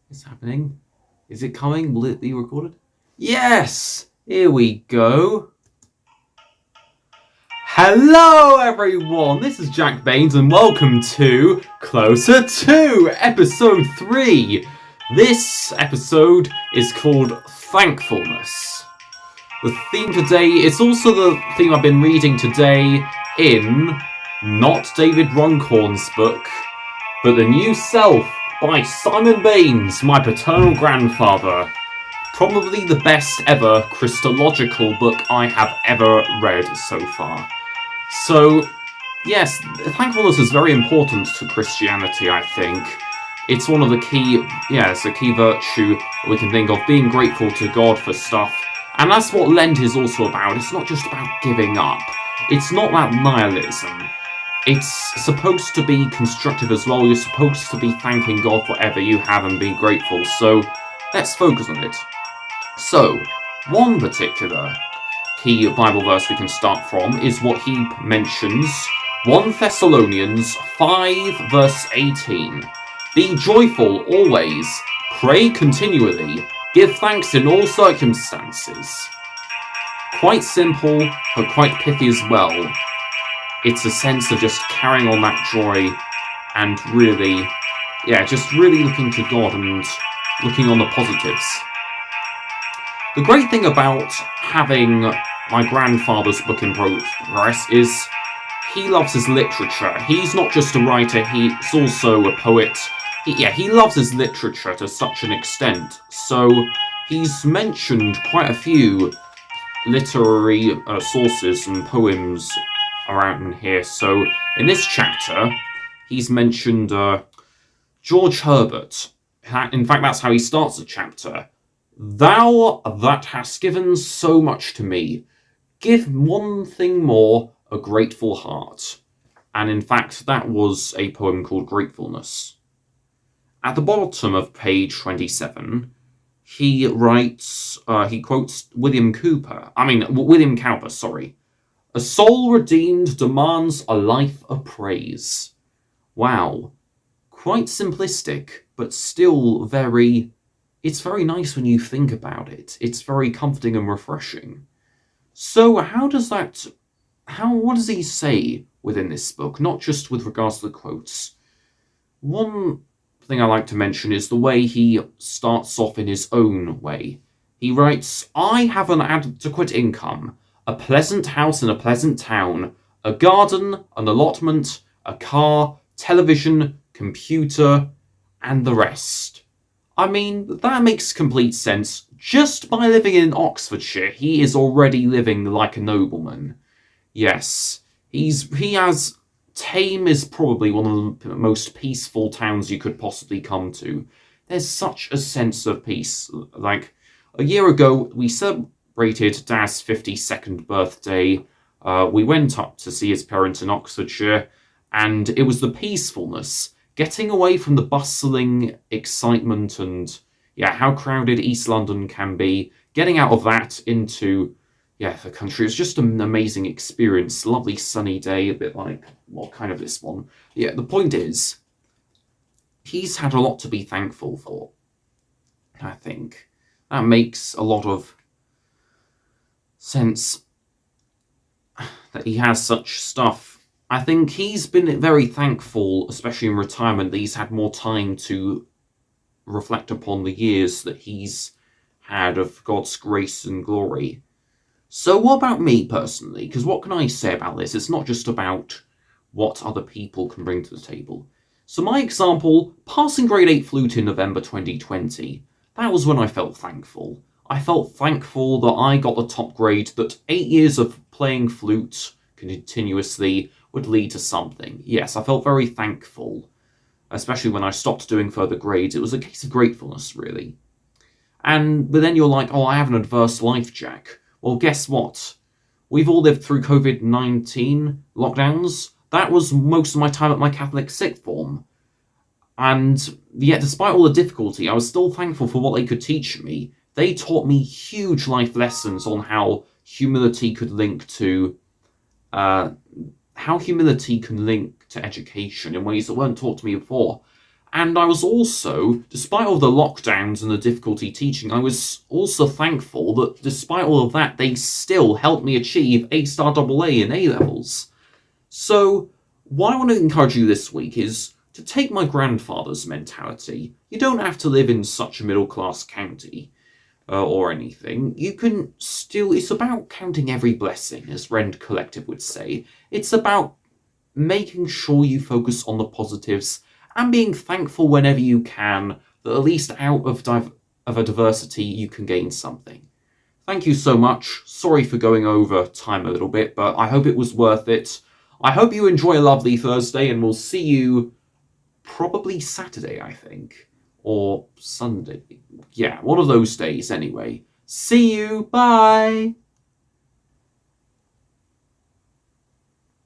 It's happening. Is it coming? Will it be recorded? Yes! Here we go. Hello everyone, this is Jack Baynes and welcome to Closer to Episode 3. This episode is called Thankfulness. The theme today is also the theme I've been reading today in not David Runcorn's book, but The New Self by Simon Baynes, my paternal grandfather. Probably the best ever Christological book I have ever read so far. So, yes, thankfulness is very important to Christianity, I think. It's one of the key, it's a key virtue we can think of, being grateful to God for stuff. And that's what Lent is also about. It's not just about giving up. It's not that nihilism. It's supposed to be constructive as well. You're supposed to be thanking God for whatever you have and be grateful. So, let's focus on it. So, one particular key Bible verse we can start from is what he mentions, 1 Thessalonians 5 verse 18. Be joyful always, pray continually, give thanks in all circumstances. Quite simple, but quite pithy as well. It's a sense of just carrying on that joy and really, just really looking to God and looking on the positives. The great thing about having my grandfather's book in progress is he loves his literature. He's not just a writer, he's also a poet. He loves his literature to such an extent. So he's mentioned quite a few literary sources and poems around in here. So in this chapter, he's mentioned George Herbert. In fact, that's how he starts the chapter. Thou that hast given so much to me, give one thing more, a grateful heart. And in fact, that was a poem called Gratefulness. At the bottom of page 27, he writes, he quotes William Cowper. A soul redeemed demands a life of praise. Wow. Quite simplistic, but still it's very nice when you think about it. It's very comforting and refreshing. So what does he say within this book? Not just with regards to the quotes. One thing I like to mention is the way he starts off in his own way. He writes, I have an adequate income, a pleasant house in a pleasant town, a garden, an allotment, a car, television, computer, and the rest. I mean, that makes complete sense. Just by living in Oxfordshire, he is already living like a nobleman. Yes, Tame is probably one of the most peaceful towns you could possibly come to. There's such a sense of peace. Like, a year ago, we celebrated Dad's 52nd birthday. We went up to see his parents in Oxfordshire, and it was the peacefulness, getting away from the bustling excitement and, how crowded East London can be, getting out of that into, the country. It was just an amazing experience. Lovely sunny day, a bit like, kind of this one. The point is, he's had a lot to be thankful for, I think. That makes a lot of sense that he has such stuff. I think he's been very thankful, especially in retirement, that he's had more time to reflect upon the years that he's had of God's grace and glory. So what about me personally? Because what can I say about this? It's not just about what other people can bring to the table. So my example, passing grade 8 flute in November 2020, that was when I felt thankful. I felt thankful that I got the top grade, that 8 years of playing flute continuously would lead to something. Yes, I felt very thankful, especially when I stopped doing further grades. It was a case of gratefulness, really. But then you're like, I have an adverse life, Jack. Well, guess what? We've all lived through COVID-19 lockdowns. That was most of my time at my Catholic sixth form. And yet, despite all the difficulty, I was still thankful for what they could teach me. They taught me huge life lessons on how humility could link to education in ways that weren't taught to me before. And I was also, despite all the lockdowns and the difficulty teaching, I was also thankful that despite all of that, they still helped me achieve A-star AA in A-levels. So, what I want to encourage you this week is to take my grandfather's mentality. You don't have to live in such a middle-class county or anything. You can still, it's about counting every blessing, as Rend Collective would say. It's about making sure you focus on the positives and being thankful whenever you can that at least out of a diversity you can gain something. Thank you so much. Sorry for going over time a little bit, but I hope it was worth it. I hope you enjoy a lovely Thursday, and we'll see you probably Saturday, I think. Or Sunday. Yeah, one of those days anyway. See you. Bye.